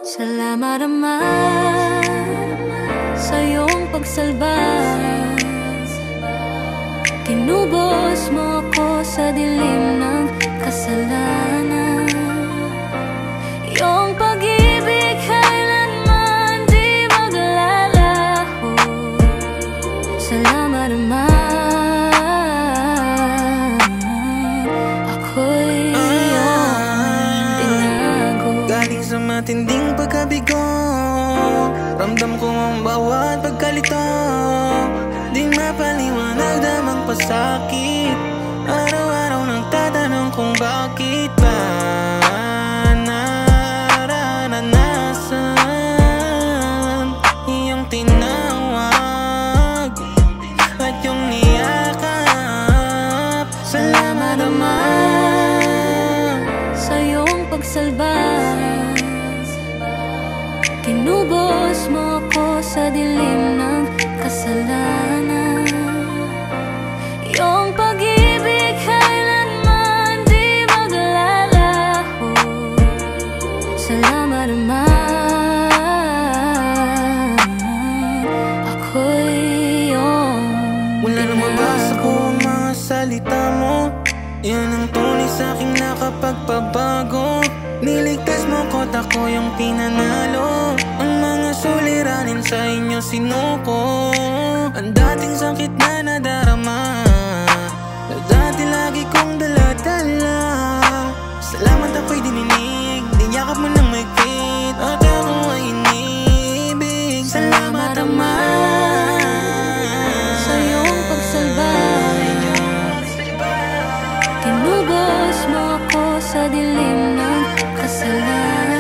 Salamat Ama sa iyong pagsalba. Tinubos mo ako sa dilim ng kasalanan. Iyong pag-ibig kailanman di maglalaho. Salamat Ama, ako'y iyong tinago. Galing sa matinding pagkabigo, ramdam ko ang bawat pagkalito. Di mapaliwanag damang pasakit. Araw-araw nagtatanong kung bakit ba nararanasan iyong tinawag at yung niyakap. Salamat Ama sa iyong pagsalba. Tinubos mo ako sa dilim ng kasalanan. Iyong pag-ibig kailanman di maglalaho. Salamat Ama, ako'y iyong wala nang mabasa ko ang mga salita mo. Yan ang tunay sa'king nakapagpabago. Niligtas mo ko't ako yung pinanalo. Ang mga suliranin sa inyo sinuko. Ang dating sakit na nadarama, na dati lagi kong dala-dala. Salamat ako'y dininig, niyakap mo ng mahigpit at ako ay inibig. Salamat Ama sa iyong pagsalba. Tinubos mo ako sa dilim ng kasalanan.